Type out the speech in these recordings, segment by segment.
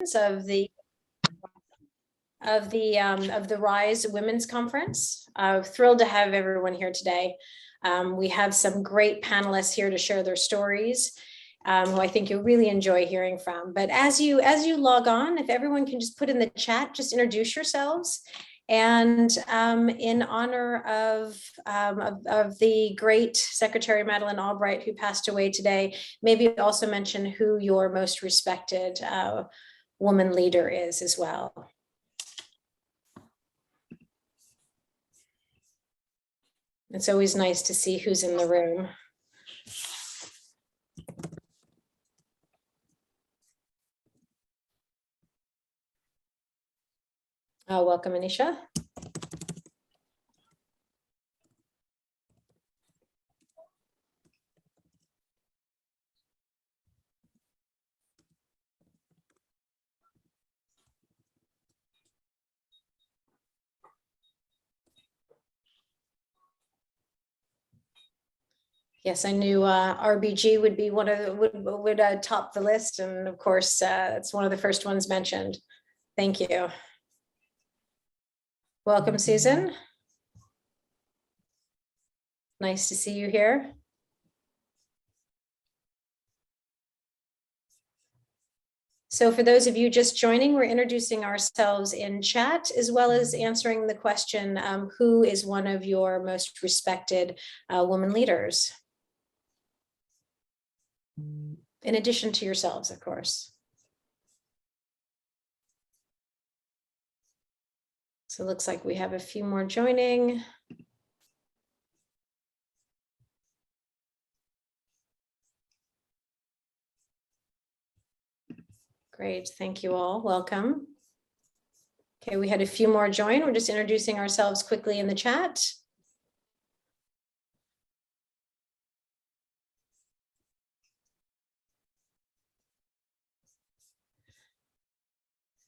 of the Rise Women's Conference. Thrilled to have everyone here today. We have some great panelists here to share their stories, who I think you'll really enjoy hearing from. But as you log on, if everyone can just put in the chat, just introduce yourselves. And in honor of the great Secretary Madeleine Albright, who passed away today, maybe also mention who your most respected woman leader is as well. It's always nice to see who's in the room. Welcome, Anisha. Yes, I knew RBG would be one of the, would top the list, and of course, it's one of the first ones mentioned. Thank you. Welcome, Susan. Nice to see you here. So for those of you just joining, we're introducing ourselves in chat, as well as answering the question, who is one of your most respected woman leaders? In addition to yourselves, of course. So it looks like we have a few more joining. Great, thank you all, welcome. Okay, we had a few more join. We're just introducing ourselves quickly in the chat.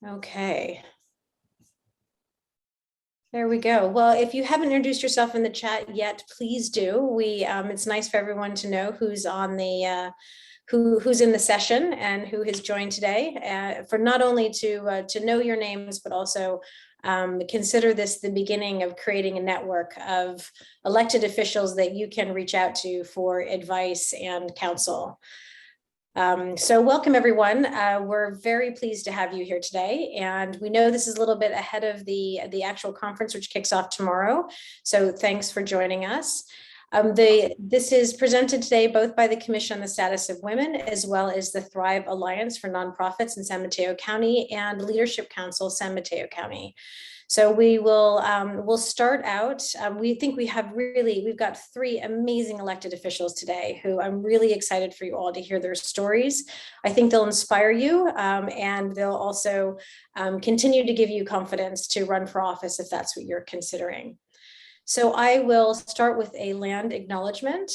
Okay. There we go. Well, if you haven't introduced yourself in the chat yet, please do. It's nice for everyone to know who's on the who's in the session and who has joined today. For not only to know your names, but also consider this the beginning of creating a network of elected officials that you can reach out to for advice and counsel. So welcome, everyone. We're very pleased to have you here today. And we know this is a little bit ahead of the actual conference, which kicks off tomorrow. So thanks for joining us. This is presented today both by the Commission on the Status of Women, as well as the Thrive Alliance for Nonprofits in San Mateo County and Leadership Council, San Mateo County. So we will we'll start out. We think we've got three amazing elected officials today who I'm really excited for you all to hear their stories. I think they'll inspire you, and they'll also continue to give you confidence to run for office if that's what you're considering. So I will start with a land acknowledgement.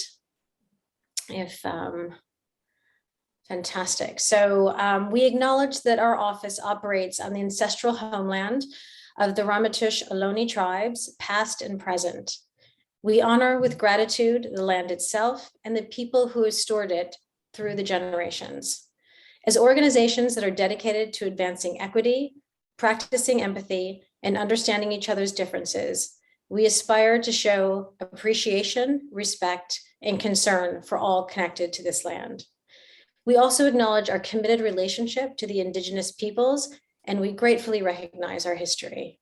Fantastic. So we acknowledge that our office operates on the ancestral homeland of the Ramaytush Ohlone tribes, past and present. We honor with gratitude the land itself and the people who have stored it through the generations. As organizations that are dedicated to advancing equity, practicing empathy, and understanding each other's differences, we aspire to show appreciation, respect, and concern for all connected to this land. We also acknowledge our committed relationship to the Indigenous peoples, and we gratefully recognize our history.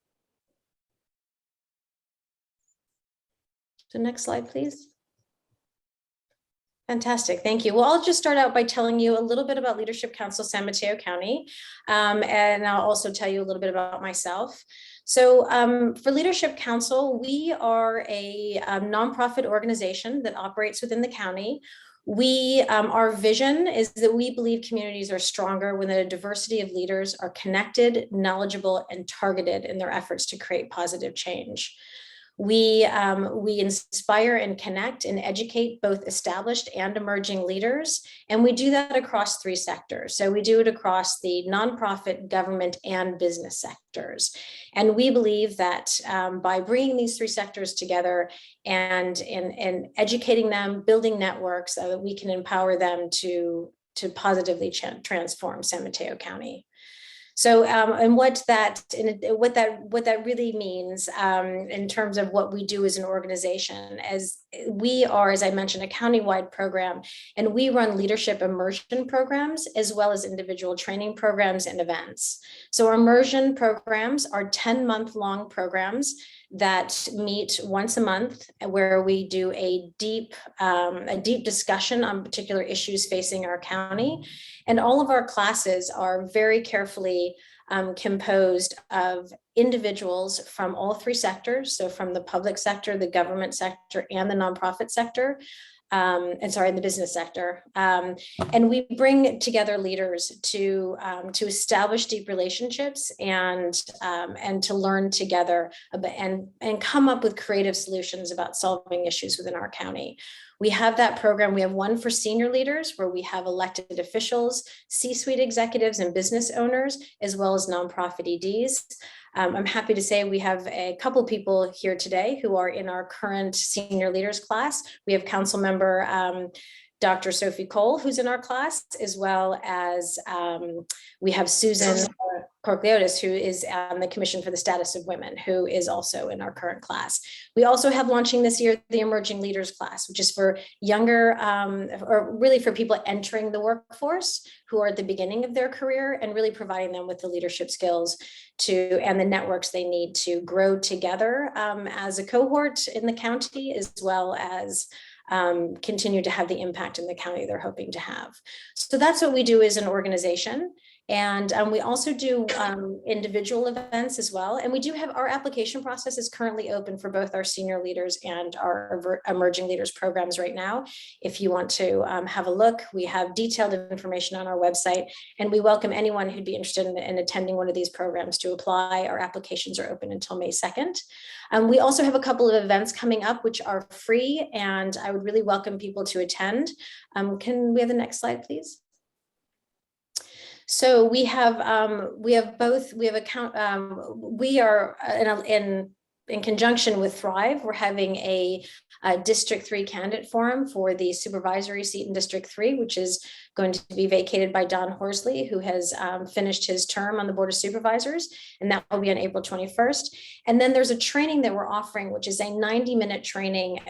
So next slide, please. Fantastic, thank you. Well, I'll just start out by telling you a little bit about Leadership Council San Mateo County, and I'll also tell you a little bit about myself. So for Leadership Council, we are a nonprofit organization that operates within the county. Our vision is that we believe communities are stronger when a diversity of leaders are connected, knowledgeable, and targeted in their efforts to create positive change. We inspire and connect and educate both established and emerging leaders, and we do that across three sectors. So we do it across the nonprofit, government, and business sectors. And we believe that by bringing these three sectors together and educating them, building networks, that we can empower them to positively transform San Mateo County. So, and what that really means in terms of what we do as an organization, as we are, as I mentioned, a county-wide program, and we run leadership immersion programs as well as individual training programs and events. So our immersion programs are 10-month-long programs that meet once a month, where we do a deep discussion on particular issues facing our county. And all of our classes are very carefully composed of individuals from all three sectors. So from the public sector, the government sector, and the nonprofit sector. The business sector. And we bring together leaders to establish deep relationships and to learn together and come up with creative solutions about solving issues within our county. We have that program. We have one for senior leaders where we have elected officials, C-suite executives, and business owners, as well as nonprofit EDs. I'm happy to say we have a couple people here today who are in our current senior leaders class. We have Councilmember Dr. Sophie Cole, who's in our class, as well as we have Susan Corcleotis, who is on the Commission for the Status of Women, who is also in our current class. We also have launching this year the Emerging Leaders class, which is for younger, or really for people entering the workforce who are at the beginning of their career, and really providing them with the leadership skills and the networks they need to grow together as a cohort in the county, as well as continue to have the impact in the county they're hoping to have. So that's what we do as an organization. And we also do individual events as well. And we do have our application process is currently open for both our senior leaders and our emerging leaders programs right now. If you want to have a look, we have detailed information on our website, and we welcome anyone who'd be interested in attending one of these programs to apply. Our applications are open until May 2nd. We also have a couple of events coming up which are free, and I would really welcome people to attend. Can we have the next slide, please? So we are in conjunction with Thrive, we're having a District 3 candidate forum for the supervisory seat in District 3, which is going to be vacated by Don Horsley, who has finished his term on the Board of Supervisors, and that will be on April 21st. And then there's a training that we're offering, which is a 90-minute training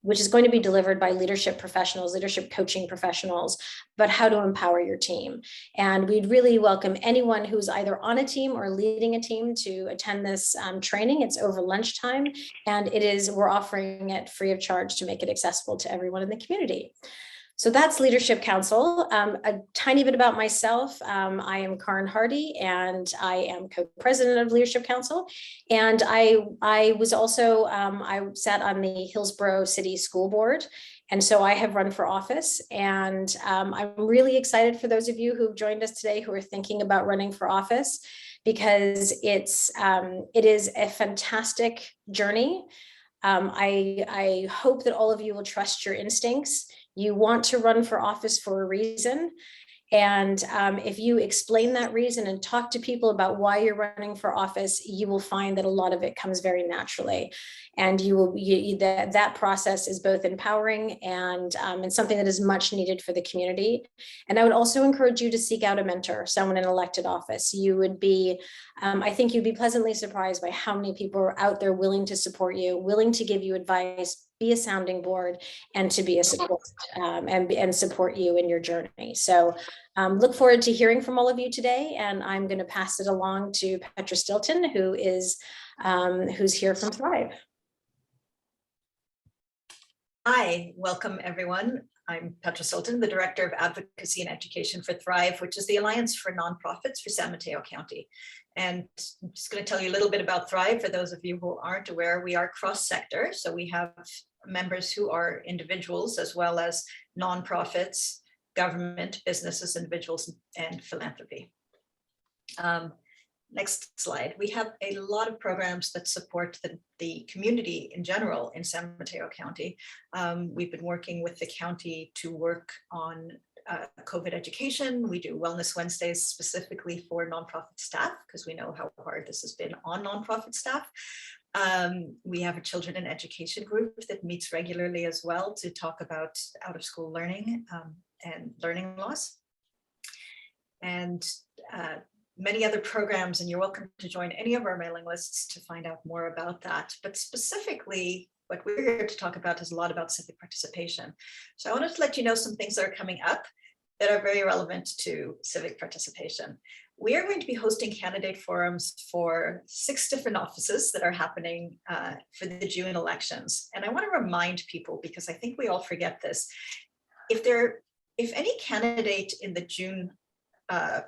which is going to be delivered by leadership professionals, leadership coaching professionals, about how to empower your team. And we'd really welcome anyone who's either on a team or leading a team to attend this training. It's over lunchtime, and we're offering it free of charge to make it accessible to everyone in the community. So that's Leadership Council. A tiny bit about myself. I am Karen Hardy, and I am co-president of Leadership Council. And I was also, I sat on the Hillsborough City School Board. And so I have run for office, and I'm really excited for those of you who've joined us today who are thinking about running for office, because it is a fantastic journey. I hope that all of you will trust your instincts. You want to run for office for a reason. And if you explain that reason and talk to people about why you're running for office, you will find that a lot of it comes very naturally. And that process is both empowering and something that is much needed for the community. And I would also encourage you to seek out a mentor, someone in elected office. You would be, I think you'd be pleasantly surprised by how many people are out there willing to support you, willing to give you advice, be a sounding board, and to be a support and support you in your journey. So look forward to hearing from all of you today, and I'm going to pass it along to Petra Stilton, who's here from Thrive. Hi, welcome everyone. I'm Petra Stilton, the Director of Advocacy and Education for Thrive, which is the Alliance for Nonprofits for San Mateo County. And I'm just going to tell you a little bit about Thrive. For those of you who aren't aware, we are cross-sector. So we have members who are individuals as well as nonprofits, government, businesses, individuals, and philanthropy. Next slide. We have a lot of programs that support the community in general in San Mateo County. We've been working with the county to work on COVID education. We do Wellness Wednesdays specifically for nonprofit staff, because we know how hard this has been on nonprofit staff. We have a children in education group that meets regularly as well to talk about out-of-school learning and learning loss. And many other programs, and you're welcome to join any of our mailing lists to find out more about that. But specifically, what we're here to talk about is a lot about civic participation. So I wanted to let you know some things that are coming up that are very relevant to civic participation. We are going to be hosting candidate forums for 6 different offices that are happening for the June elections. And I want to remind people, because I think we all forget this, if any candidate in the June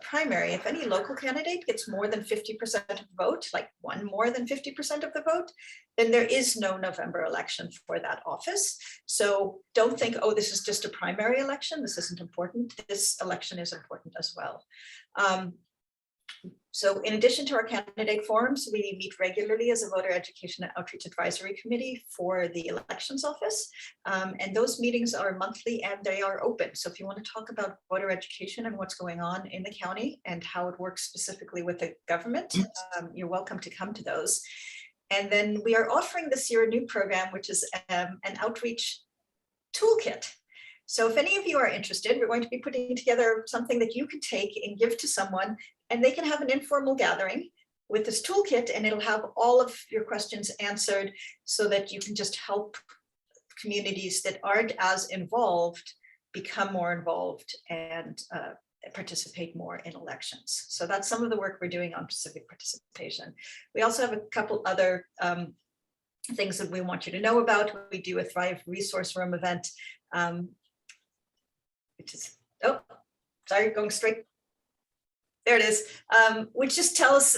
primary, if any local candidate gets more than 50% of the vote, like one more than 50% of the vote, then there is no November election for that office. So don't think, oh, this is just a primary election. This isn't important. This election is important as well. So in addition to our candidate forums, we meet regularly as a voter education and outreach advisory committee for the elections office. And those meetings are monthly and they are open. So if you want to talk about voter education and what's going on in the county and how it works specifically with the government, you're welcome to come to those. And then we are offering this year a new program, which is an outreach toolkit. So if any of you are interested, we're going to be putting together something that you can take and give to someone, and they can have an informal gathering with this toolkit, and it'll have all of your questions answered so that you can just help communities that aren't as involved become more involved and participate more in elections. So that's some of the work we're doing on civic participation. We also have a couple other things that we want you to know about. We do a Thrive Resource Room event, which is, oh, sorry, going straight. There it is, which just tells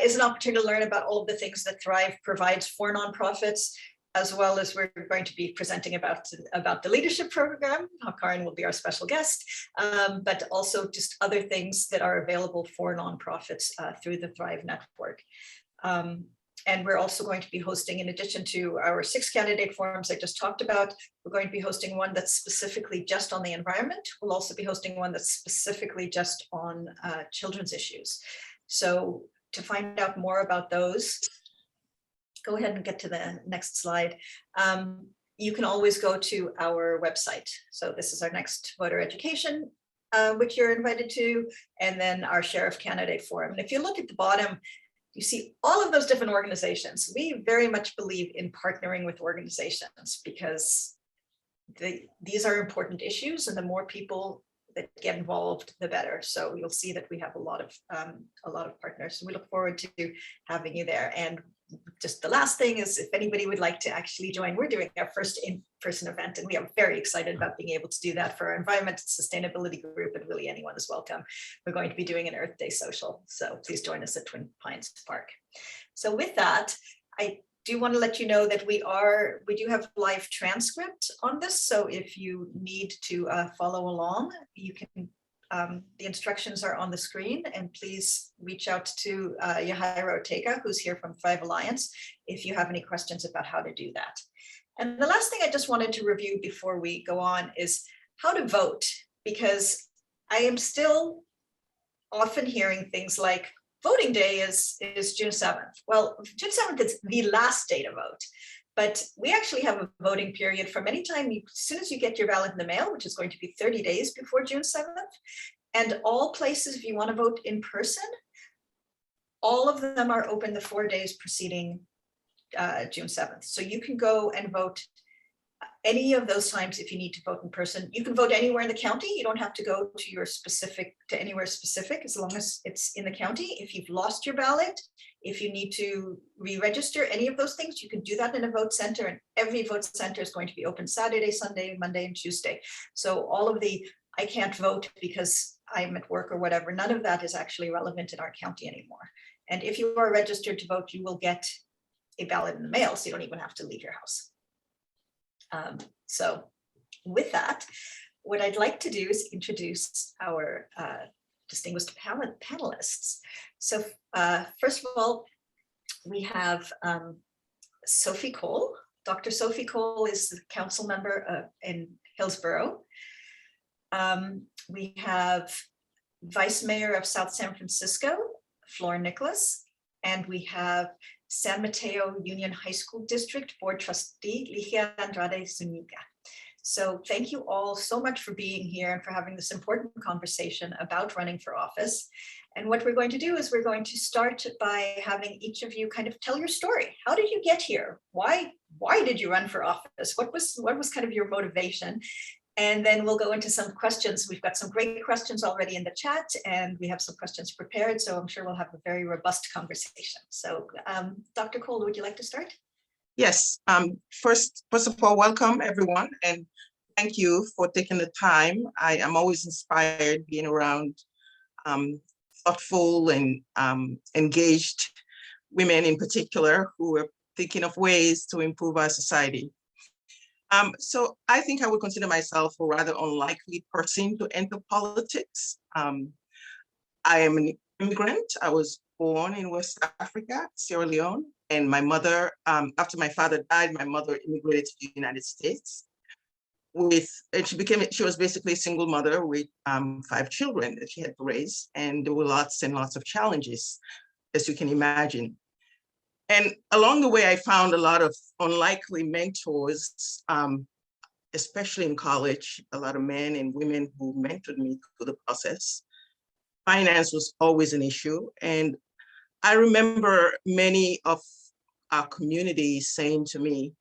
is an opportunity to learn about all of the things that Thrive provides for nonprofits, as well as we're going to be presenting about the leadership program. Karin will be our special guest, but also just other things that are available for nonprofits through the Thrive network. And we're also going to be hosting, in addition to our 6 candidate forums I just talked about, we're going to be hosting one that's specifically just on the environment. We'll also be hosting one that's specifically just on children's issues. So to find out more about those, go ahead and get to the next slide. You can always go to our website. So this is our next voter education, which you're invited to, and then our Sheriff Candidate Forum. And if you look at the bottom, you see all of those different organizations. We very much believe in partnering with organizations because these are important issues, and the more people that get involved, the better. So you'll see that we have a lot of partners. So we look forward to having you there. And just the last thing is, if anybody would like to actually join, we're doing our first in-person event, and we are very excited about being able to do that for our environment and sustainability group, and really anyone is welcome. We're going to be doing an Earth Day social, so please join us at Twin Pines Park. So with that, I do want to let you know that we do have live transcript on this, so if you need to follow along, you can. The instructions are on the screen, and please reach out to Yahaira Ortega, who's here from Thrive Alliance, if you have any questions about how to do that. And the last thing I just wanted to review before we go on is how to vote, because I am still often hearing things like voting day is June 7th. Well, June 7th is the last day to vote. But we actually have a voting period from any time, as soon as you get your ballot in the mail, which is going to be 30 days before June 7th. And all places, if you want to vote in person, all of them are open the 4 days preceding June 7th. So you can go and vote any of those times if you need to vote in person. You can vote anywhere in the county. You don't have to go to anywhere specific, as long as it's in the county. If you've lost your ballot, if you need to re-register any of those things, you can do that in a vote center, and every vote center is going to be open Saturday, Sunday, Monday, and Tuesday. So all of the I can't vote because I'm at work or whatever, none of that is actually relevant in our county anymore. And if you are registered to vote, you will get a ballot in the mail, so you don't even have to leave your house. So with that, what I'd like to do is introduce our distinguished panelists. So first of all, we have Sophie Cole. Dr. Sophie Cole is the council member in Hillsborough. We have Vice Mayor of South San Francisco, Flora Nichols, and we have San Mateo Union High School District Board Trustee, Lilia Andrade Zúñiga. So thank you all so much for being here and for having this important conversation about running for office. And what we're going to do is we're going to start by having each of you kind of tell your story. How did you get here? Why did you run for office? What was kind of your motivation? And then we'll go into some questions. We've got some great questions already in the chat, and we have some questions prepared. So I'm sure we'll have a very robust conversation. So Dr. Cole, would you like to start? Yes. First of all, welcome everyone, and thank you for taking the time. I am always inspired being around thoughtful and engaged women in particular who are thinking of ways to improve our society. So I think I would consider myself a rather unlikely person to enter politics. I am an immigrant. I was born in West Africa, Sierra Leone, and my mother, after my father died, my mother immigrated to the United States. And she was basically a single mother with 5 children that she had to raise, and there were lots and lots of challenges, as you can imagine. And along the way, I found a lot of unlikely mentors, especially in college, a lot of men and women who mentored me through the process. Finance was always an issue. And I remember many of our community saying to me,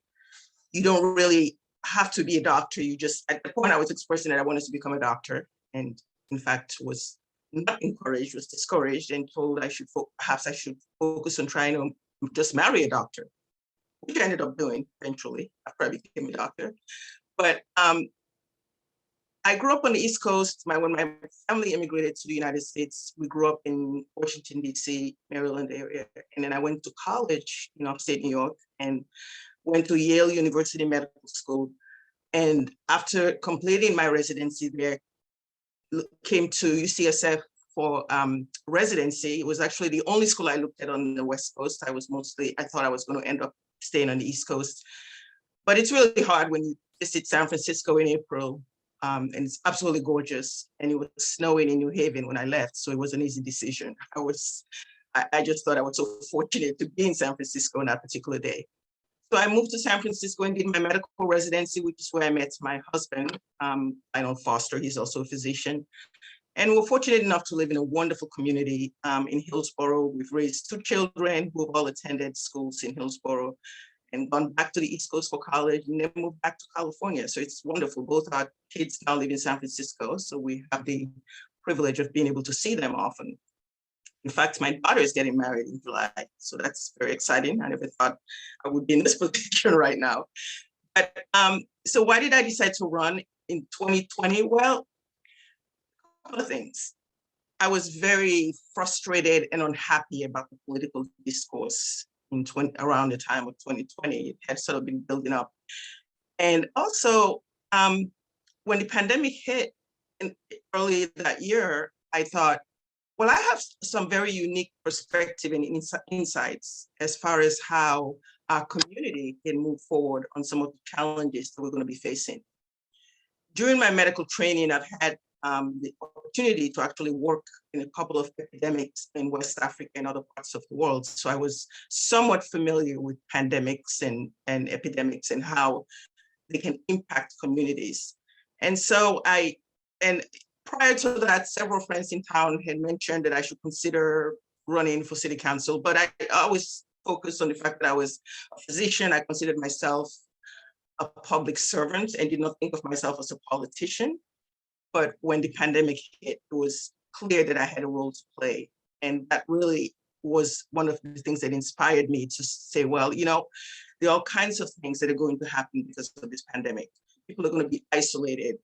you don't really have to be a doctor. You just, at the point I was expressing that I wanted to become a doctor, and in fact was not encouraged, was discouraged, and told perhaps I should focus on trying to just marry a doctor, which I ended up doing eventually after I became a doctor. But I grew up on the East Coast. When my family immigrated to the United States, we grew up in Washington, D.C., Maryland area. And then I went to college in upstate New York and went to Yale University Medical School. And after completing my residency there, came to UCSF for residency. It was actually the only school I looked at on the West Coast. I thought I was going to end up staying on the East Coast. But it's really hard when you visit San Francisco in April, and it's absolutely gorgeous. And it was snowing in New Haven when I left, so it was an easy decision. I just thought I was so fortunate to be in San Francisco on that particular day. So I moved to San Francisco and did my medical residency, which is where I met my husband, Arnold Foster. He's also a physician. And we're fortunate enough to live in a wonderful community in Hillsborough. We've raised 2 children who have all attended schools in Hillsborough and gone back to the East Coast for college and then moved back to California. So it's wonderful. Both our kids now live in San Francisco. So we have the privilege of being able to see them often. In fact, my daughter is getting married in July. So that's very exciting. I never thought I would be in this position right now. But so why did I decide to run in 2020? Well, a couple of things. I was very frustrated and unhappy about the political discourse around the time of 2020. It had sort of been building up. And also, when the pandemic hit early that year, I thought, well, I have some very unique perspective and insights as far as how our community can move forward on some of the challenges that we're going to be facing. During my medical training, I've had the opportunity to actually work in a couple of epidemics in West Africa and other parts of the world. So I was somewhat familiar with pandemics and epidemics and how they can impact communities. And so prior to that, several friends in town had mentioned that I should consider running for city council, but I always focused on the fact that I was a physician. I considered myself a public servant and did not think of myself as a politician. But when the pandemic hit, it was clear that I had a role to play. And that really was one of the things that inspired me to say, well, you know, there are all kinds of things that are going to happen because of this pandemic. People are going to be isolated.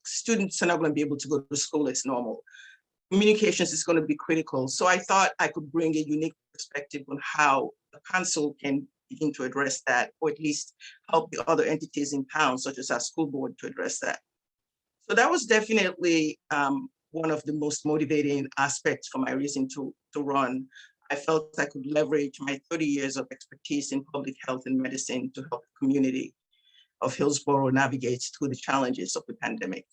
Students are not going to be able to go to school as normal. Communications is going to be critical. So I thought I could bring a unique perspective on how the council can begin to address that, or at least help the other entities in town, such as our school board, to address that. So that was definitely one of the most motivating aspects for my reason to run. I felt I could leverage my 30 years of expertise in public health and medicine to help the community of Hillsborough navigate through the challenges of the pandemic.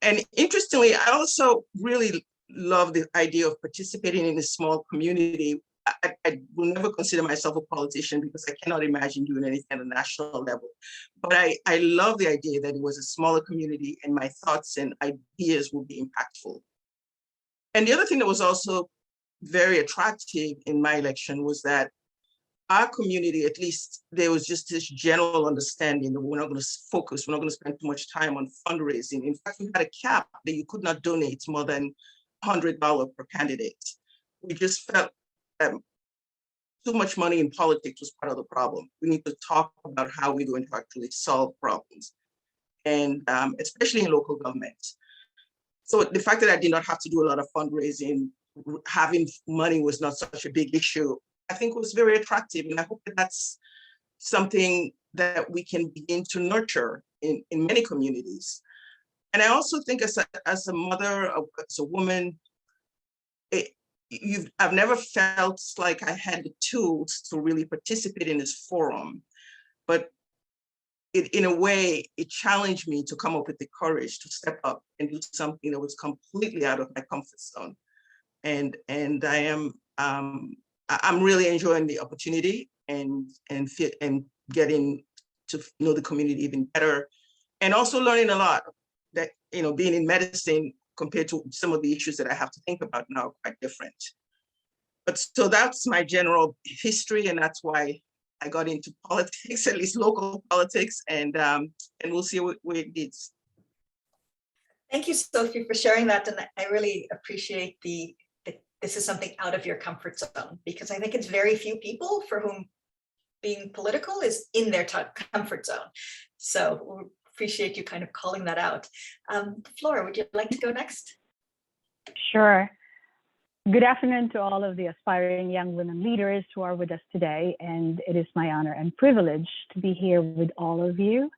And interestingly, I also really love the idea of participating in a small community. I will never consider myself a politician because I cannot imagine doing anything at a national level. But I love the idea that it was a smaller community and my thoughts and ideas will be impactful. And the other thing that was also very attractive in my election was that our community, at least there was just this general understanding that we're not going to focus, we're not going to spend too much time on fundraising. In fact, we had a cap that you could not donate more than $100 per candidate. We just felt too much money in politics was part of the problem. We need to talk about how we're going to actually solve problems, and especially in local government. So the fact that I did not have to do a lot of fundraising, having money was not such a big issue, I think was very attractive. And I hope that that's something that we can begin to nurture in many communities. And I also think as a mother, as a woman, I've never felt like I had the tools to really participate in this forum, but in a way, it challenged me to come up with the courage to step up and do something that was completely out of my comfort zone. And I am, I'm really enjoying the opportunity and getting to know the community even better, and also learning a lot that, being in medicine compared to some of the issues that I have to think about now are quite different. But so that's my general history, and that's why I got into politics, at least local politics, and we'll see where it leads. Thank you, Sophie, for sharing that. And I really appreciate that this is something out of your comfort zone, because I think it's very few people for whom being political is in their comfort zone. So we appreciate you kind of calling that out. Flora, would you like to go next? Sure. Good afternoon to all of the aspiring young women leaders who are with us today, and it is my honor and privilege to be here with all of you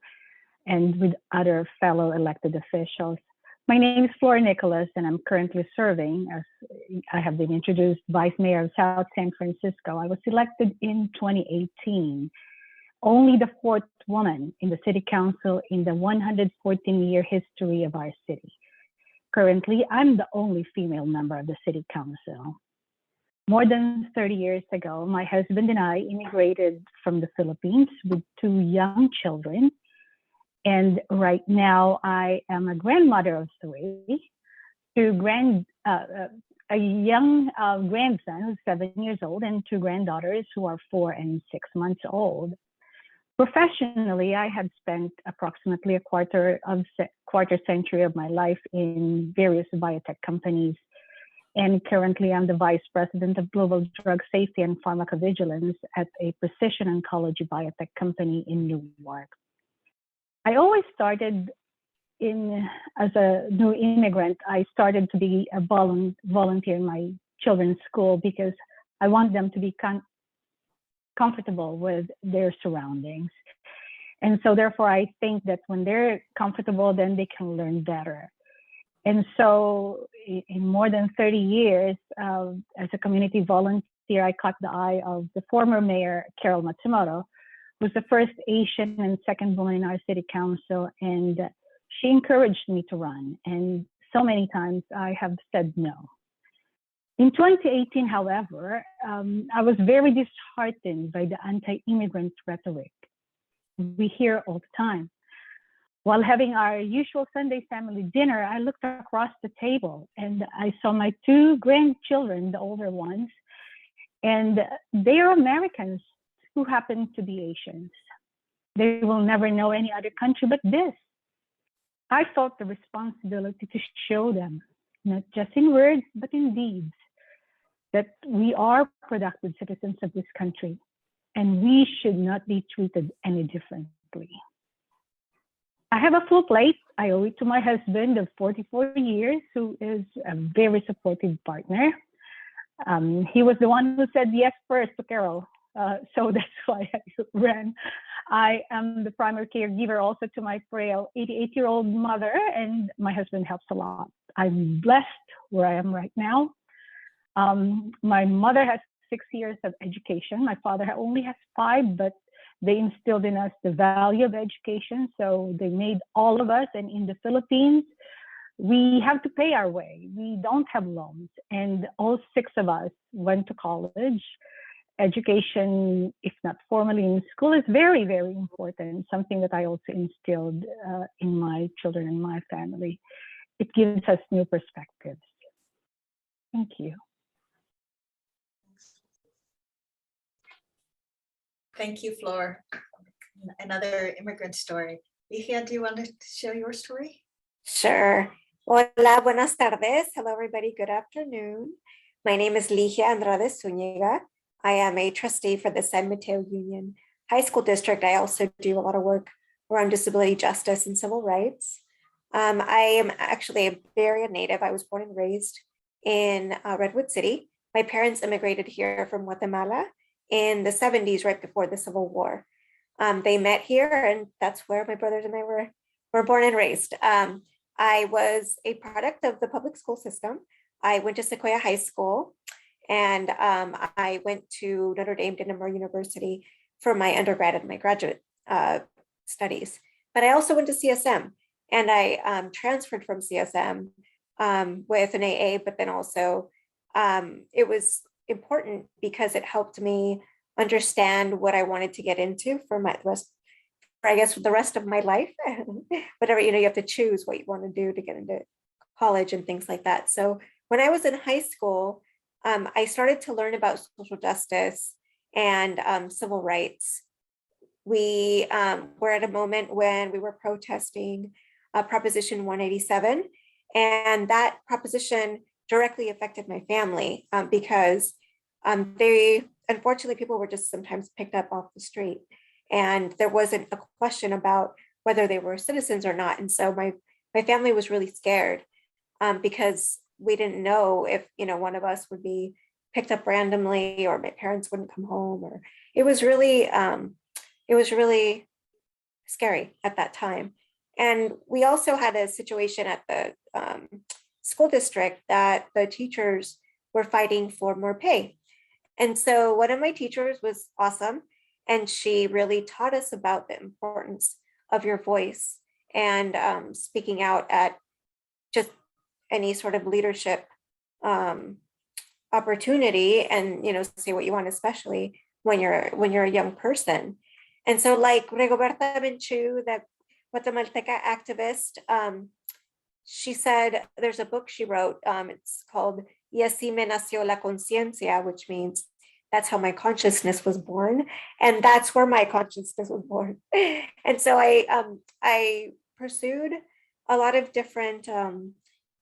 and with other fellow elected officials. My name is Flora Nichols, and I'm currently serving, as I have been introduced, Vice Mayor of South San Francisco. I was elected in 2018, only the 4th woman in the City Council in the 114-year history of our city. Currently, I'm the only female member of the City Council. More than 30 years ago, my husband and I immigrated from the Philippines with 2 young children. And right now, I am a grandmother of 3, a young grandson who's 7 years old, and 2 granddaughters who are 4 and 6 months old. Professionally, I have spent approximately a quarter century of my life in various biotech companies. And currently, I'm the Vice President of Global Drug Safety and Pharmacovigilance at a precision oncology biotech company in New York. I always started as a new immigrant, I started to be a volunteer in my children's school because I want them to be comfortable with their surroundings. And so therefore, I think that when they're comfortable, then they can learn better. And so in more than 30 years as a community volunteer, I caught the eye of the former mayor, Carol Matsumoto, who was the first Asian and second woman in our city council. And she encouraged me to run. And so many times I have said no. In 2018, however, I was very disheartened by the anti-immigrant rhetoric we hear all the time. While having our usual Sunday family dinner, I looked across the table and I saw my 2 grandchildren, the older ones, and they are Americans who happen to be Asians. They will never know any other country but this. I felt the responsibility to show them, not just in words, but in deeds, that we are productive citizens of this country and we should not be treated any differently. I have a full plate. I owe it to my husband of 44 years, who is a very supportive partner. He was the one who said yes first to Carol. So that's why I ran. I am the primary caregiver also to my frail 88-year-old mother, and my husband helps a lot. I'm blessed where I am right now. My mother has 6 years of education. My father only has 5, but they instilled in us the value of education. So they made all of us, and in the Philippines, we have to pay our way. We don't have loans. And all 6 of us went to college. Education, if not formally in school, is very, very important. Something that I also instilled in my children and my family. It gives us new perspectives. Thank you. Thank you, Flora. Another immigrant story. Ligia, do you want to share your story? Sure. Hola, buenas tardes. Hello, everybody. Good afternoon. My name is Lilia Andrade Zúñiga. I am a trustee for the San Mateo Union High School District. I also do a lot of work around disability justice and civil rights. I am actually a Bay Area native. I was born and raised in Redwood City. My parents immigrated here from Guatemala in the 70s, right before the Civil War. They met here, and that's where my brothers and I were born and raised. I was a product of the public school system. I went to Sequoia High School, and I went to Notre Dame de Namur University for my undergrad and my graduate studies. But I also went to CSM, and I transferred from CSM with an AA, but then also it was important because it helped me understand what I wanted to get into for the rest of my life. Whatever, you have to choose what you want to do to get into college and things like that. So when I was in high school, I started to learn about social justice and civil rights. We were at a moment when we were protesting Proposition 187, and that proposition directly affected my family because unfortunately, people were just sometimes picked up off the street, and there wasn't a question about whether they were citizens or not. And so my family was really scared because we didn't know if one of us would be picked up randomly, or my parents wouldn't come home, or it was really scary at that time. And we also had a situation at the school district that the teachers were fighting for more pay. And so one of my teachers was awesome, and she really taught us about the importance of your voice and speaking out at just any sort of leadership opportunity, and say what you want, especially when you're a young person. And so, like Rigoberta Menchú, the Guatemalteca activist, she said there's a book she wrote. It's called Y así me nació la conciencia, which means that's how my consciousness was born. And that's where my consciousness was born. And so I pursued a lot of different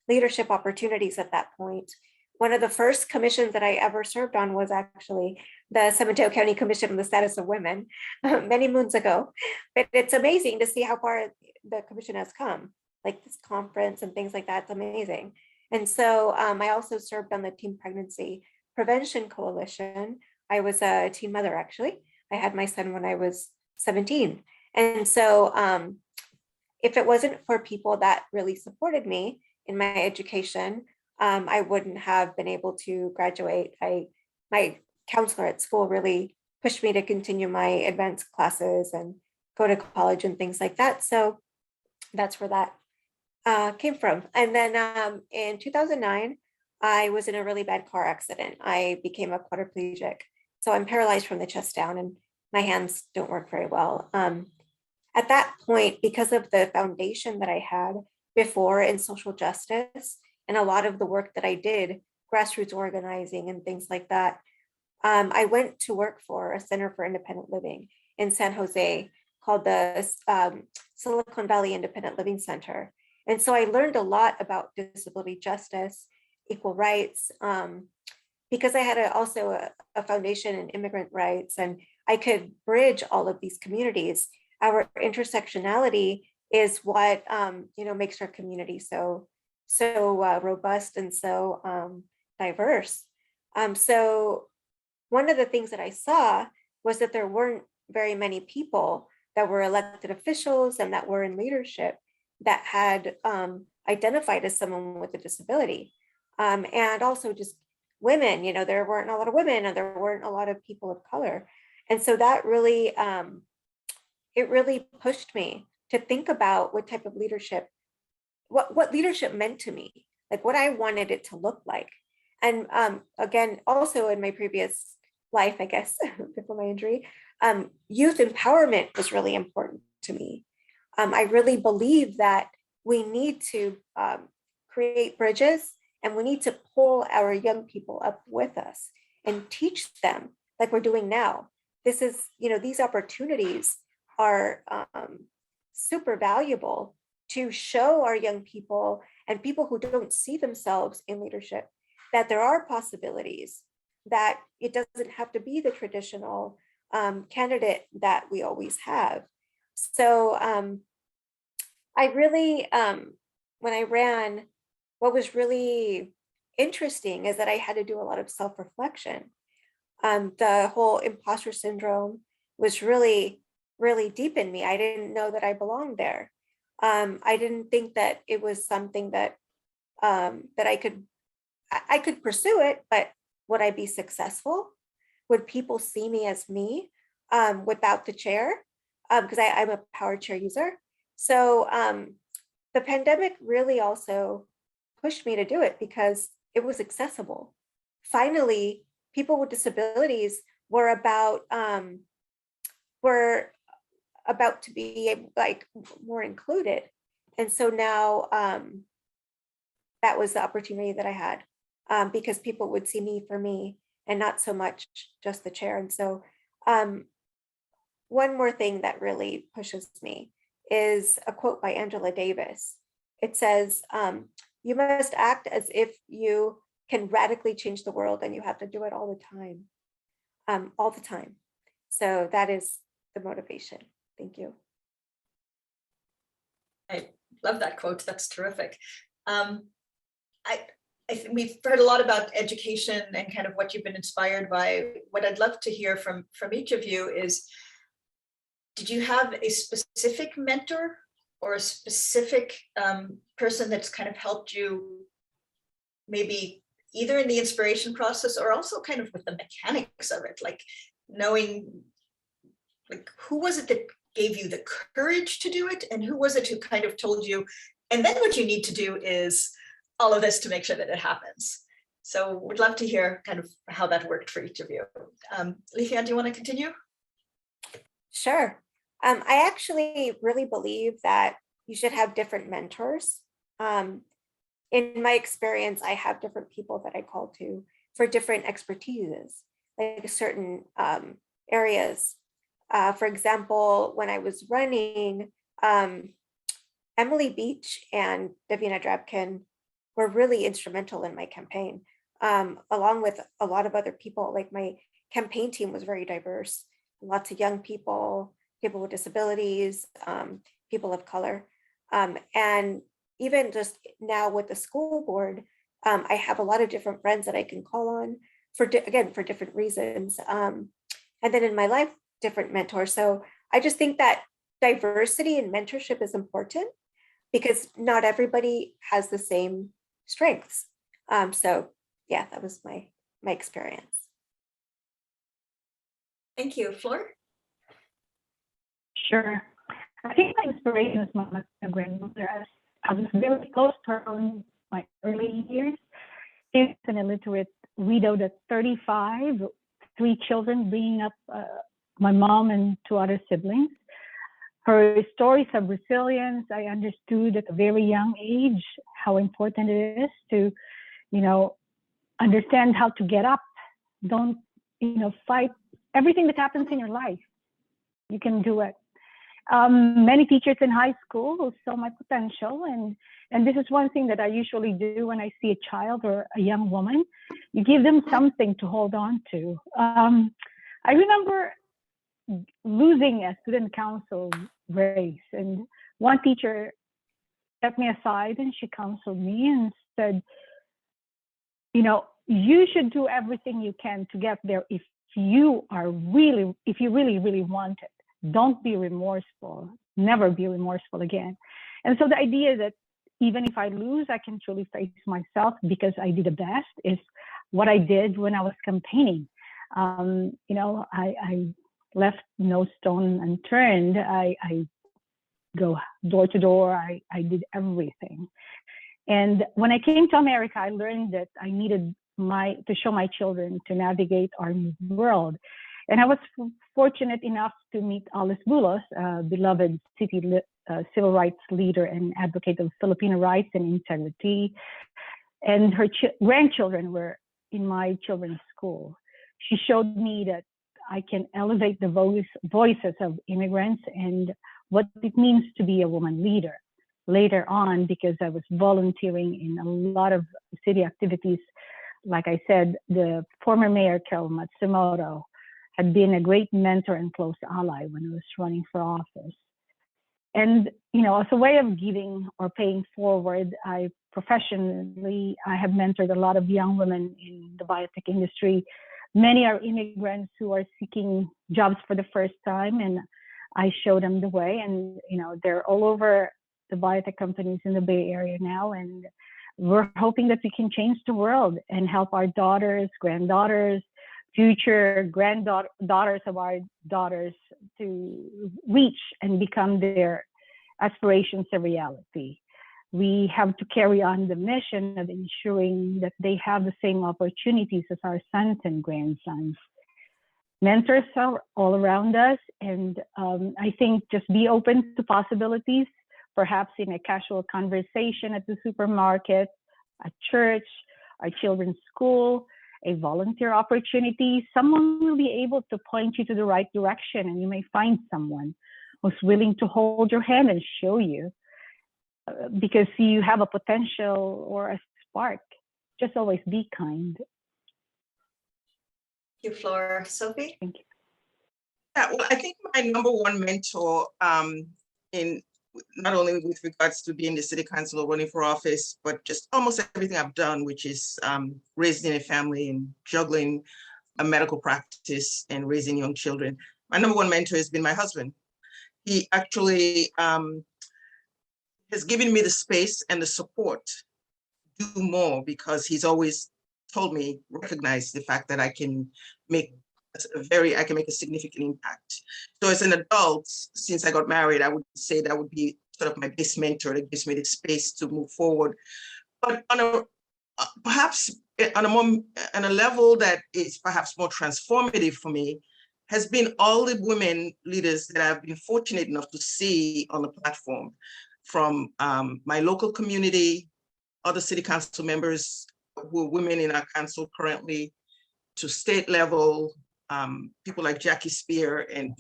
leadership opportunities at that point. One of the first commissions that I ever served on was actually the San Mateo County Commission on the Status of Women many moons ago. But it's amazing to see how far the commission has come, like this conference and things like that. It's amazing. And so I also served on the Teen Pregnancy Prevention Coalition. I was a teen mother, actually. I had my son when I was 17. And so if it wasn't for people that really supported me in my education, I wouldn't have been able to graduate. My counselor at school really pushed me to continue my advanced classes and go to college and things like that. So that's where that came from. And then in 2009, I was in a really bad car accident. I became a quadriplegic. So I'm paralyzed from the chest down, and my hands don't work very well. At that point, because of the foundation that I had before in social justice and a lot of the work that I did, grassroots organizing and things like that, I went to work for a Center for Independent Living in San Jose called the Silicon Valley Independent Living Center. And so I learned a lot about disability justice, equal rights, because I had also a foundation in immigrant rights, and I could bridge all of these communities. Our intersectionality is what makes our community so robust and so diverse. So one of the things that I saw was that there weren't very many people that were elected officials and that were in leadership that had identified as someone with a disability. And also just women, there weren't a lot of women, and there weren't a lot of people of color. And so that really, it really pushed me to think about what type of leadership, what leadership meant to me, like what I wanted it to look like. And again, also in my previous life, I guess, before my injury, youth empowerment was really important to me. I really believe that we need to create bridges And we need to pull our young people up with us and teach them like we're doing now. This is, these opportunities are super valuable to show our young people and people who don't see themselves in leadership that there are possibilities, that it doesn't have to be the traditional candidate that we always have. So I really, when I ran, what was really interesting is that I had to do a lot of self-reflection. The whole imposter syndrome was really, really deep in me. I didn't know that I belonged there. I didn't think that it was something that that I could pursue it, but would I be successful? Would people see me as me without the chair? Because I'm a power chair user. So the pandemic really also pushed me to do it because it was accessible. Finally, people with disabilities were about to be like more included. And so now that was the opportunity that I had because people would see me for me and not so much just the chair. And so one more thing that really pushes me is a quote by Angela Davis. It says, you must act as if you can radically change the world, and you have to do it all the time, all the time. So that is the motivation. Thank you. I love that quote. That's terrific. I think we've heard a lot about education and kind of what you've been inspired by. What I'd love to hear from each of you is, did you have a specific mentor or a specific person that's kind of helped you, maybe either in the inspiration process or also kind of with the mechanics of it, like knowing, like, who was it that gave you the courage to do it, and who was it who kind of told you, and then what you need to do is all of this to make sure that it happens? So we'd love to hear kind of how that worked for each of you. Lilia, do you want to continue? Sure. I actually really believe that you should have different mentors. In my experience, I have different people that I call to for different expertises, like certain areas. For example, when I was running, Emily Beach and Davina Drabkin were really instrumental in my campaign, along with a lot of other people. Like, my campaign team was very diverse, lots of young people, people with disabilities, people of color. And even just now with the school board, I have a lot of different friends that I can call on for different reasons. And then in my life, different mentors. So I just think that diversity and mentorship is important because not everybody has the same strengths. So yeah, that was my experience. Thank you. Flora? Sure. I think my inspiration is my grandmother. I was very close to her in my early years. She's an illiterate widow at 35, 3 children, bringing up my mom and 2 other siblings. Her stories of resilience, I understood at a very young age how important it is to, understand how to get up. Don't, fight everything that happens in your life. You can do it. Many teachers in high school saw my potential, and this is one thing that I usually do when I see a child or a young woman. You give them something to hold on to. I remember losing a student council race, and one teacher stepped me aside and she counseled me and said, you should do everything you can to get there if you really, really want it. Don't be remorseful. Never be remorseful again. And so the idea that even if I lose, I can truly face myself because I did the best is what I did when I was campaigning. I left no stone unturned. I go door to door. I did everything. And when I came to America, I learned that I needed to show my children to navigate our new world. And I was fortunate enough to meet Alice Bulos, a beloved civil rights leader and advocate of Filipino rights and integrity. and her grandchildren were in my children's school. She showed me that I can elevate the voices of immigrants and what it means to be a woman leader. Later on, because I was volunteering in a lot of city activities, like I said, the former mayor, Carol Matsumoto, had been a great mentor and close ally when I was running for office. And, as a way of giving or paying forward, professionally, I have mentored a lot of young women in the biotech industry. Many are immigrants who are seeking jobs for the first time, and I show them the way. And, they're all over the biotech companies in the Bay Area now. And we're hoping that we can change the world and help our daughters, granddaughters, future granddaughters of our daughters to reach and become their aspirations a reality. We have to carry on the mission of ensuring that they have the same opportunities as our sons and grandsons. Mentors are all around us, and I think just be open to possibilities, perhaps in a casual conversation at the supermarket, at church, our children's school, a volunteer opportunity. Someone will be able to point you to the right direction, and you may find someone who's willing to hold your hand and show you because you have a potential or a spark. Just always be kind. Thank you, Flora. Sophie? Thank you. Yeah, well, I think my number one mentor in not only with regards to being the city council or running for office, but just almost everything I've done, which is raised in a family and juggling a medical practice and raising young children. My number one mentor has been my husband. He actually has given me the space and the support to do more because he's always told me, recognize the fact that I can make a significant impact. So as an adult, since I got married, I would say that would be sort of my best mentor that gives me the space to move forward. But on a perhaps on a level that is perhaps more transformative for me, has been all the women leaders that I've been fortunate enough to see on the platform, from my local community, other city council members who are women in our council currently, to state level, people like Jackie Spear, and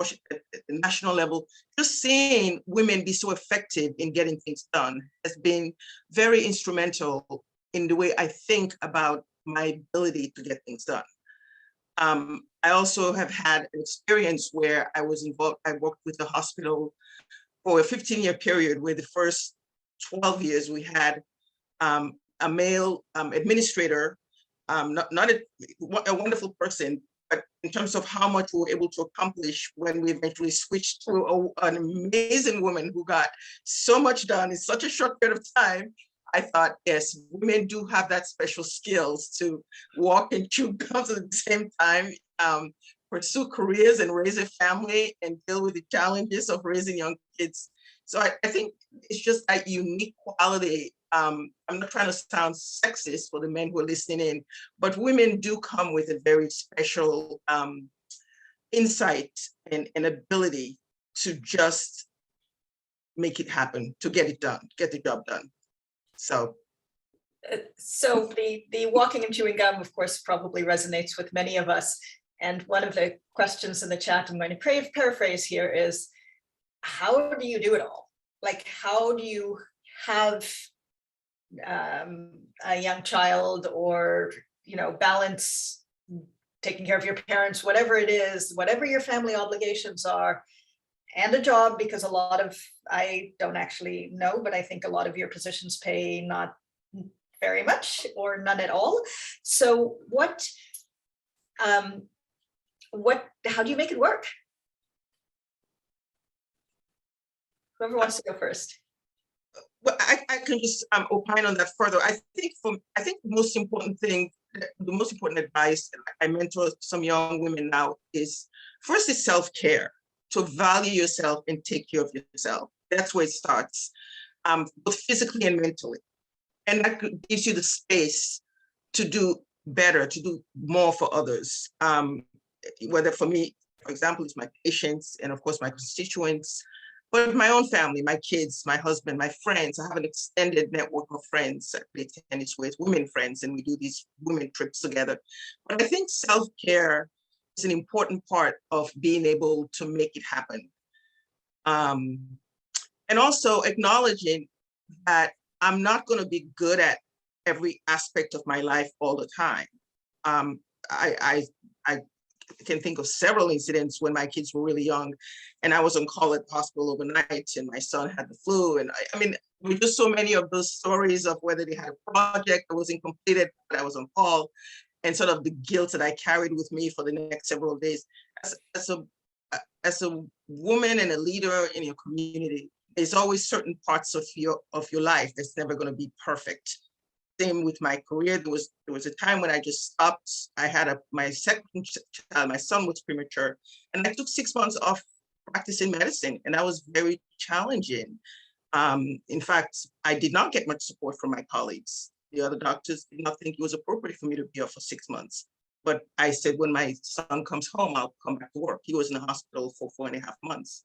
at the national level. Just seeing women be so effective in getting things done has been very instrumental in the way I think about my ability to get things done. I also have had an experience where I was involved. I worked with the hospital for a 15-year period, where the first 12 years we had a male administrator, not a wonderful person, but in terms of how much we were able to accomplish when we eventually switched to an amazing woman who got so much done in such a short period of time, I thought, yes, women do have that special skills to walk and chew gums at the same time, pursue careers and raise a family and deal with the challenges of raising young kids. So I think it's just that unique quality. I'm not trying to sound sexist for the men who are listening in, but women do come with a very special insight and ability to just make it happen, to get it done, get the job done. So the walking and chewing gum, of course, probably resonates with many of us. And one of the questions in the chat, I'm going to paraphrase here, is how do you do it all? Like, how do you have a young child, or, balance taking care of your parents, whatever it is, whatever your family obligations are, and a job? Because I don't actually know, but I think a lot of your positions pay not very much or none at all. So how do you make it work? Whoever wants to go first. Well, I can just opine on that further. I think the most important thing, the most important advice, I mentor some young women now, is first is self-care, to value yourself and take care of yourself. That's where it starts, both physically and mentally. And that gives you the space to do better, to do more for others. Whether for me, for example, it's my patients and of course my constituents, But my own family, my kids, my husband, my friends, I have an extended network of friends I play tennis with, women friends, and we do these women trips together. But I think self-care is an important part of being able to make it happen. And also acknowledging that I'm not going to be good at every aspect of my life all the time. I can think of several incidents when my kids were really young and I was on call at the hospital overnight and my son had the flu. And I mean, there were just so many of those stories of whether they had a project that wasn't completed, but I was on call, and sort of the guilt that I carried with me for the next several days. As a woman and a leader in your community, there's always certain parts of your life that's never going to be perfect. Same with my career. There was a time when I just stopped. I had my second child, my son was premature, and I took 6 months off practicing medicine, and that was very challenging. In fact, I did not get much support from my colleagues. The other doctors did not think it was appropriate for me to be off for 6 months. But I said, when my son comes home, I'll come back to work. He was in the hospital for 4.5 months.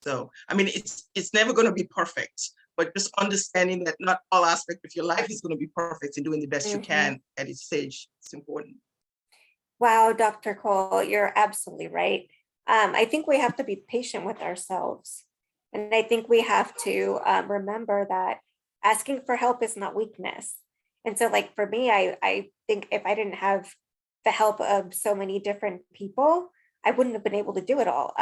So, I mean, it's never going to be perfect, but just understanding that not all aspects of your life is going to be perfect and doing the best you can at each stage. It's important. Wow, Dr. Cole, you're absolutely right. I think we have to be patient with ourselves. And I think we have to remember that asking for help is not weakness. And so like for me, I think if I didn't have the help of so many different people, I wouldn't have been able to do it all.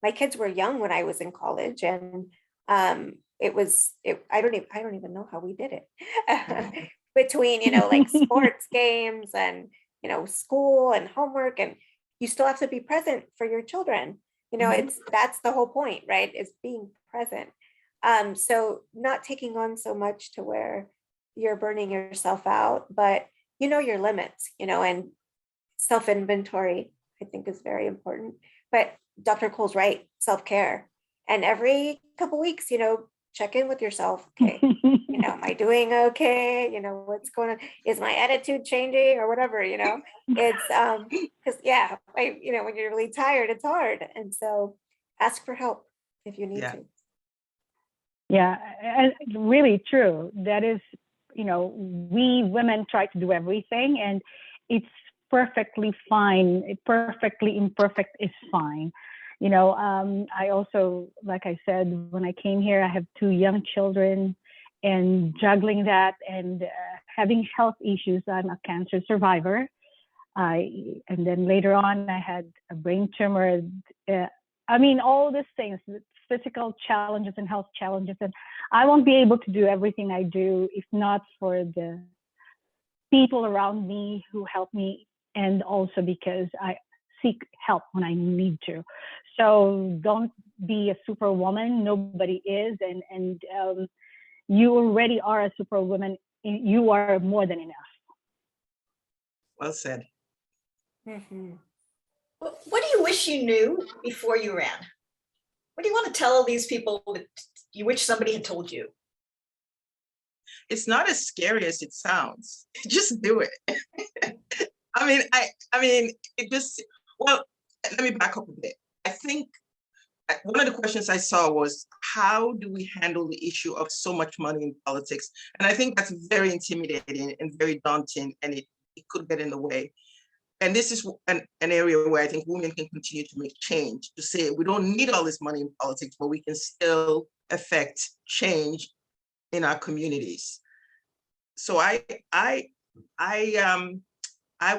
My kids were young when I was in college, and I don't even know how we did it between, like sports games and, school and homework, and you still have to be present for your children. That's the whole point, right? Is being present. So not taking on so much to where you're burning yourself out, but your limits, and self-inventory, I think, is very important. But Dr. Cole's right, self-care. And every couple weeks, check in with yourself. Okay, am I doing okay? What's going on? Is my attitude changing or whatever? It's because when you're really tired, it's hard. And so ask for help if you need to. Yeah, and really true. That is, we women try to do everything, and it's perfectly fine. Perfectly imperfect is fine. I also, like I said, when I came here, I have 2 young children, and juggling that and having health issues. I'm a cancer survivor. And then later on, I had a brain tumor. All these things, physical challenges and health challenges. And I won't be able to do everything I do if not for the people around me who help me, and also because I seek help when I need to. So don't be a superwoman. Nobody is, and you already are a superwoman. You are more than enough. Well said. Mm-hmm. What do you wish you knew before you ran? What do you want to tell these people that you wish somebody had told you? It's not as scary as it sounds. Just do it. Well, let me back up a bit. I think one of the questions I saw was, how do we handle the issue of so much money in politics? And I think that's very intimidating and very daunting, and it could get in the way. And this is an area where I think women can continue to make change, to say we don't need all this money in politics, but we can still affect change in our communities. So I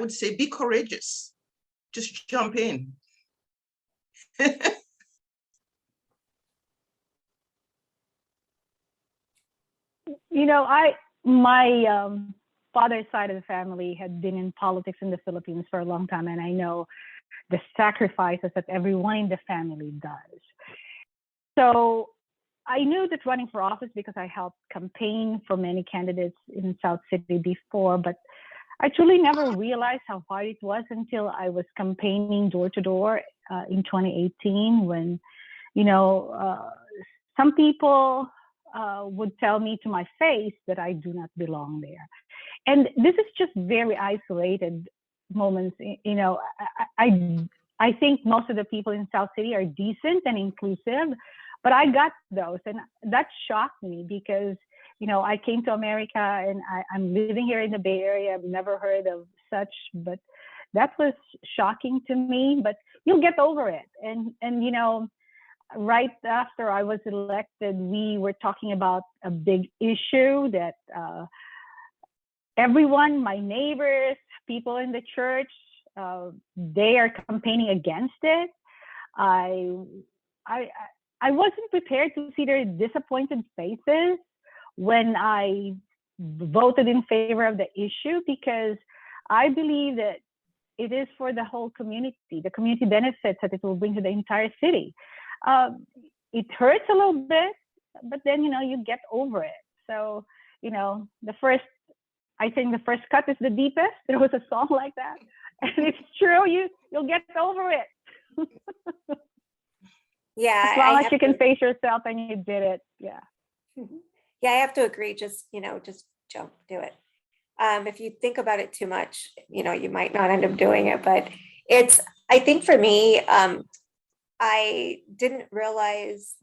would say be courageous. Just jump in. My father's side of the family had been in politics in the Philippines for a long time, and I know the sacrifices that everyone in the family does. So I knew that running for office because I helped campaign for many candidates in South City before, but I truly never realized how hard it was until I was campaigning door to door in 2018, when, some people would tell me to my face that I do not belong there. And this is just very isolated moments. I think most of the people in South City are decent and inclusive, But I got those, and that shocked me because, you know, I came to America and I'm living here in the Bay Area. I've never heard of such, but that was shocking to me. But you'll get over it. And you know, right after I was elected, we were talking about a big issue that everyone, my neighbors, people in the church, they are campaigning against it. I wasn't prepared to see their disappointed faces when I voted in favor of the issue, because I believe that it is for the whole community, the community benefits that it will bring to the entire city. It hurts a little bit, but then, you know, you get over it. So, you know, I think the first cut is the deepest. There was a song like that. And it's true, you'll get over it. Yeah. As long as you can face yourself and you did it. Yeah. Yeah, I have to agree. Just, you know, just jump, do it. If you think about it too much, you know, you might not end up doing it. But I think for me, I didn't realize,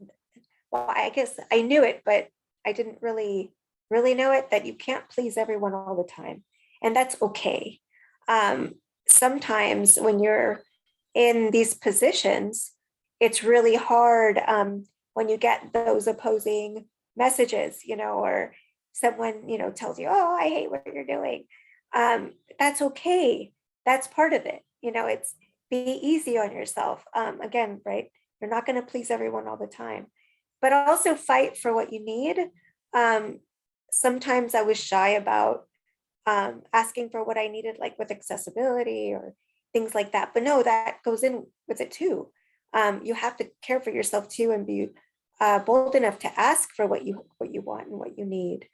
well, I guess I knew it, but I didn't really know it, that you can't please everyone all the time. And that's okay. Sometimes when you're in these positions, it's really hard when you get those opposing messages, you know, or someone, you know, tells you, oh, I hate what you're doing. That's okay. That's part of it. You know, it's be easy on yourself. Again, right? You're not going to please everyone all the time, but also fight for what you need. Sometimes I was shy about asking for what I needed, like with accessibility or things like that. But no, that goes in with it too. You have to care for yourself too, and be bold enough to ask for what you want and what you need.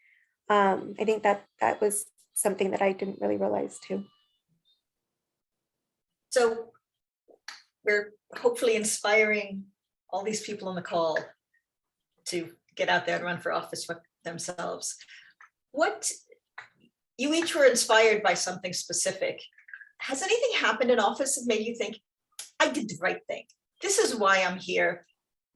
I think that was something that I didn't really realize too. So we're hopefully inspiring all these people on the call to get out there and run for office for themselves. What, you each were inspired by something specific. Has anything happened in office that made you think, I did the right thing? This is why I'm here.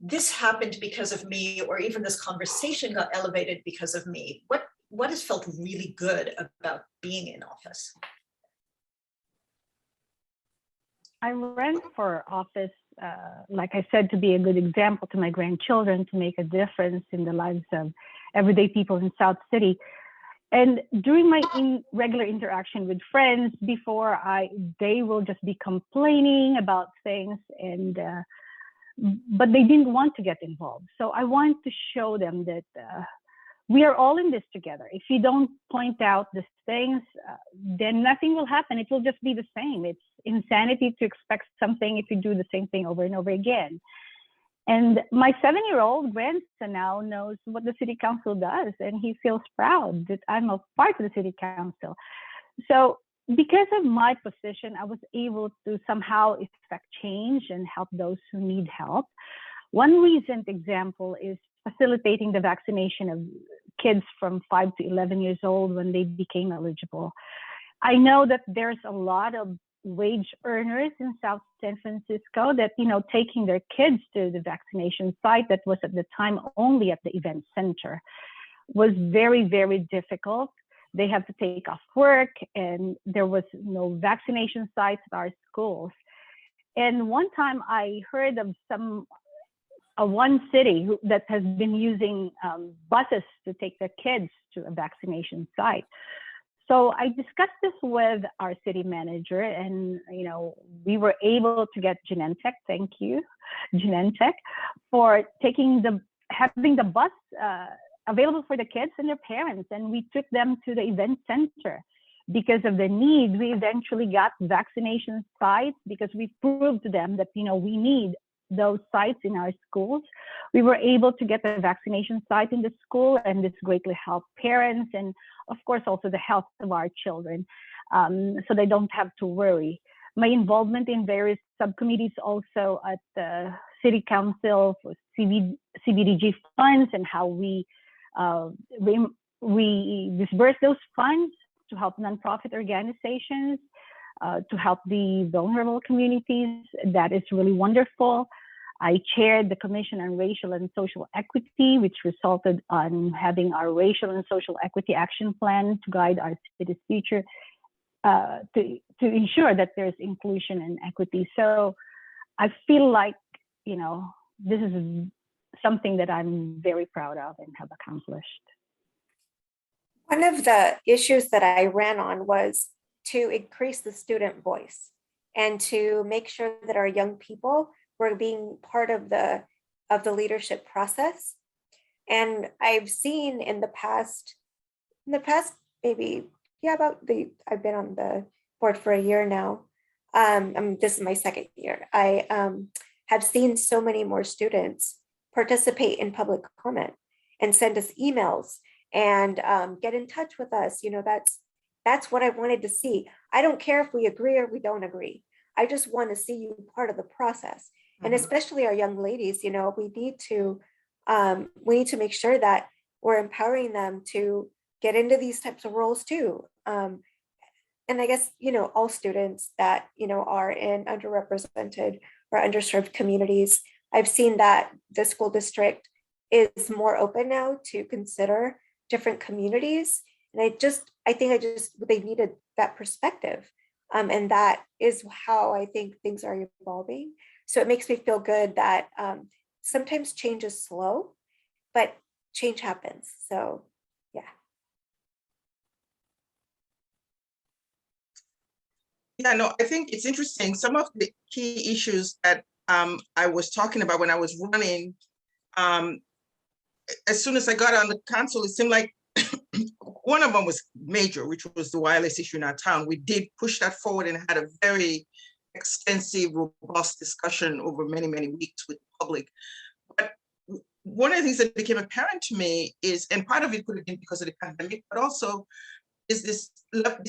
This happened because of me, or even this conversation got elevated because of me. What has felt really good about being in office? I ran for office, like I said, to be a good example to my grandchildren, to make a difference in the lives of everyday people in South City. And during my regular interaction with friends before, they will just be complaining about things, and but they didn't want to get involved. So I want to show them that we are all in this together. If you don't point out these things, then nothing will happen. It will just be the same. It's insanity to expect something if you do the same thing over and over again. And my 7-year-old grandson now knows what the city council does, and he feels proud that I'm a part of the city council. So because of my position, I was able to somehow effect change and help those who need help. One recent example is facilitating the vaccination of kids from 5 to 11 years old when they became eligible. I know that there's a lot of wage earners in South San Francisco that, you know, taking their kids to the vaccination site that was at the time only at the event center was very, very difficult. They have to take off work, and there was no vaccination sites at our schools. And one time I heard of one city that has been using buses to take their kids to a vaccination site. So I discussed this with our city manager, and you know, we were able to get Genentech, thank you, Genentech, for having the bus available for the kids and their parents, and we took them to the event center. Because of the need, we eventually got vaccination sites because we proved to them that, you know, we need those sites in our schools. We were able to get the vaccination site in the school, and this greatly helped parents and of course also the health of our children, so they don't have to worry. My involvement in various subcommittees also at the city council for CBDG funds, and how we disperse those funds to help nonprofit organizations, to help the vulnerable communities. That is really wonderful. I chaired the Commission on Racial and Social Equity, which resulted on having our Racial and Social Equity Action Plan to guide our city's future, to ensure that there's inclusion and equity. So I feel like, you know, this is something that I'm very proud of and have accomplished. One of the issues that I ran on was to increase the student voice and to make sure that our young people were being part of the leadership process. And I've seen in the past maybe, I've been on the board for a year now. This is my second year. I have seen so many more students participate in public comment and send us emails and get in touch with us. You know, that's what I wanted to see. I don't care if we agree or we don't agree. I just want to see you part of the process. And especially our young ladies, you know, we need to make sure that we're empowering them to get into these types of roles too. And I guess, you know, all students that, you know, are in underrepresented or underserved communities, I've seen that the school district is more open now to consider different communities. And they needed that perspective. And that is how I think things are evolving. So it makes me feel good that sometimes change is slow, but change happens. So, yeah. Yeah, no, I think it's interesting. Some of the key issues that I was talking about when I was running, as soon as I got on the council, it seemed like one of them was major, which was the wireless issue in our town. We did push that forward and had a very extensive, robust discussion over many, many weeks with the public. But one of the things that became apparent to me is, and part of it could have been because of the pandemic, but also is this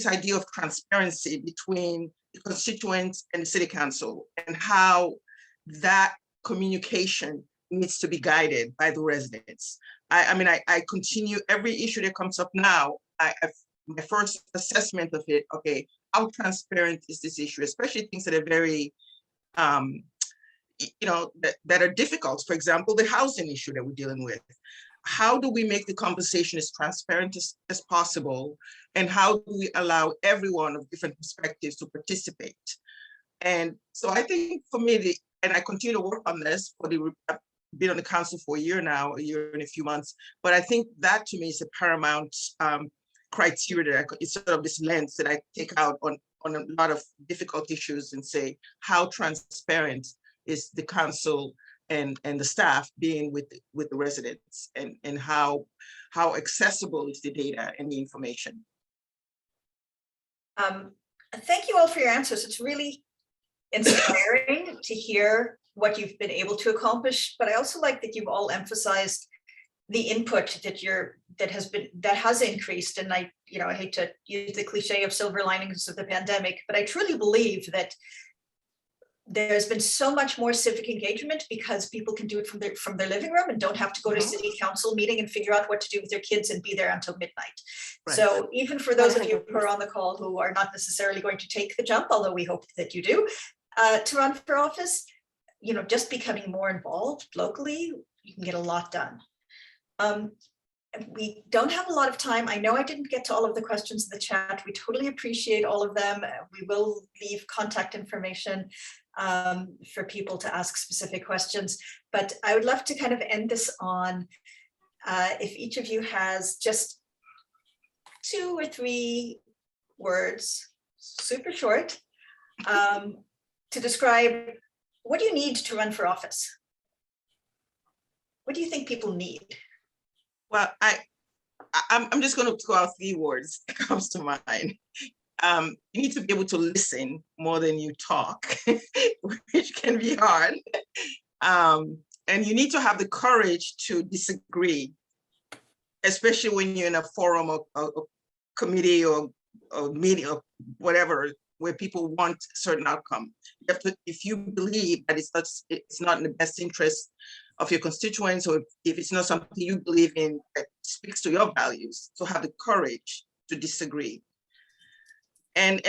idea of transparency between the constituents and the city council, and how that communication needs to be guided by the residents. I continue every issue that comes up now. My first assessment of it, okay, how transparent is this issue, especially things that are very, you know, that are difficult. For example, the housing issue that we're dealing with. How do we make the conversation as transparent as possible? And how do we allow everyone of different perspectives to participate? And so I think for me, and I continue to work on this I've been on the council for a year now, a year and a few months, but I think that to me is a paramount criteria that it's sort of this lens that I take out on a lot of difficult issues and say, how transparent is the council and the staff being with the residents, and how accessible is the data and the information. Thank you all for your answers. It's really inspiring to hear what you've been able to accomplish, but I also like that you've all emphasized the input that has increased. And I hate to use the cliche of silver linings of the pandemic, but I truly believe that there's been so much more civic engagement because people can do it from their living room and don't have to go to city council meeting and figure out what to do with their kids and be there until midnight. Right. So even for those of you who are on the call who are not necessarily going to take the jump, although we hope that you do, to run for office, just becoming more involved locally, you can get a lot done. We don't have a lot of time. I know I didn't get to all of the questions in the chat. We totally appreciate all of them. We will leave contact information for people to ask specific questions, but I would love to kind of end this on if each of you has just 2 or 3 words, super short, to describe what do you need to run for office? What do you think people need? Well, I'm just going to throw out 3 words that comes to mind. You need to be able to listen more than you talk, which can be hard. And you need to have the courage to disagree, especially when you're in a forum or a committee or meeting or whatever, where people want a certain outcome. You have to, if you believe that it's not in the best interest of your constituents, or if it's not something you believe in that speaks to your values, to have the courage to disagree. And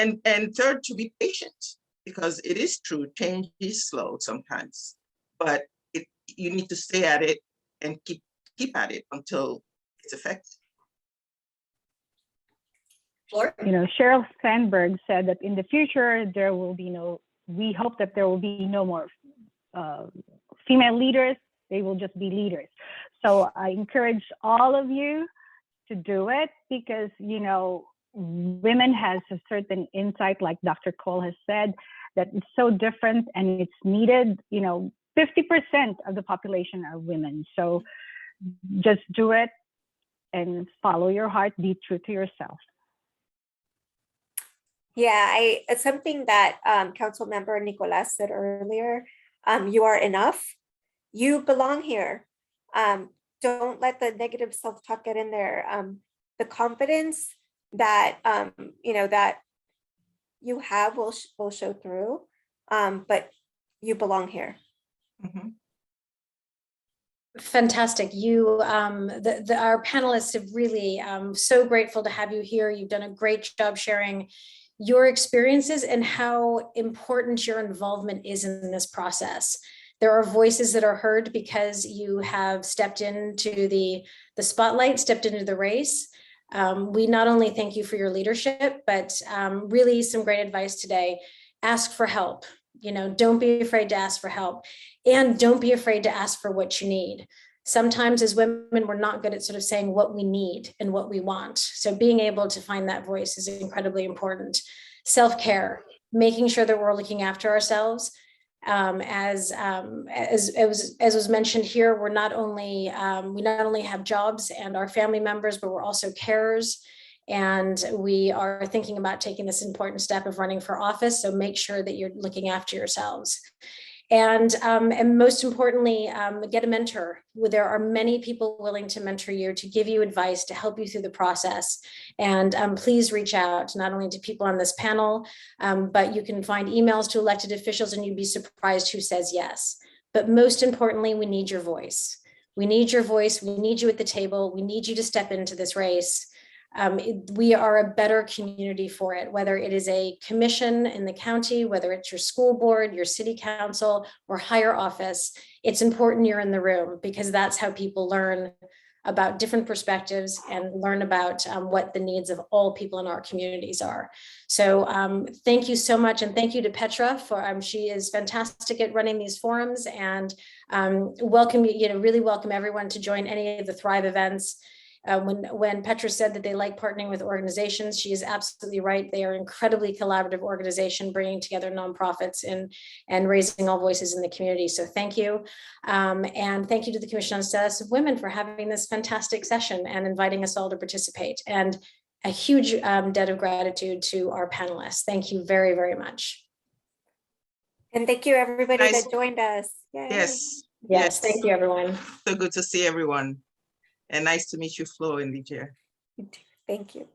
third, to be patient, because it is true, change is slow sometimes. but you need to stay at it and keep at it until it's effective. Flora? You know, Sheryl Sandberg said that in the future, there will be we hope that there will be no more female leaders. They will just be leaders. So I encourage all of you to do it because, you know, women has a certain insight, like Dr. Cole has said, that it's so different and it's needed. You know, 50% of the population are women. So just do it and follow your heart, be true to yourself. Yeah, it's something that Councilmember Nicolas said earlier. You are enough. You belong here. Don't let the negative self-talk get in there. The confidence that you know that you have will show through. But you belong here. Mhm. Fantastic. You, our panelists have really, so grateful to have you here. You've done a great job sharing your experiences and how important your involvement is in this process. There are voices that are heard because you have stepped into the spotlight, stepped into the race. We not only thank you for your leadership, but really some great advice today. Ask for help. You know, don't be afraid to ask for help, and don't be afraid to ask for what you need. Sometimes as women, we're not good at sort of saying what we need and what we want. So being able to find that voice is incredibly important. Self-care, making sure that we're looking after ourselves. As was mentioned here, we not only have jobs and our family members, but we're also carers. And we are thinking about taking this important step of running for office. So make sure that you're looking after yourselves. And most importantly, get a mentor. There are many people willing to mentor you, to give you advice, to help you through the process. And please reach out not only to people on this panel, but you can find emails to elected officials and you'd be surprised who says yes. But most importantly, we need your voice. We need your voice. We need you at the table. We need you to step into this race. We are a better community for it, whether it is a commission in the county, whether it's your school board, your city council, or higher office. It's important you're in the room because that's how people learn about different perspectives and learn about what the needs of all people in our communities are. So thank you so much. And thank you to Petra for, she is fantastic at running these forums, and really welcome everyone to join any of the Thrive events. When Petra said that they like partnering with organizations, she is absolutely right. They are an incredibly collaborative organization, bringing together nonprofits and raising all voices in the community. So thank you. And thank you to the Commission on Status of Women for having this fantastic session and inviting us all to participate. And a huge debt of gratitude to our panelists. Thank you very, very much. And thank you everybody that joined us. Yay. Yes, thank you everyone. So good to see everyone. And nice to meet you, Flo and Ligia. Thank you.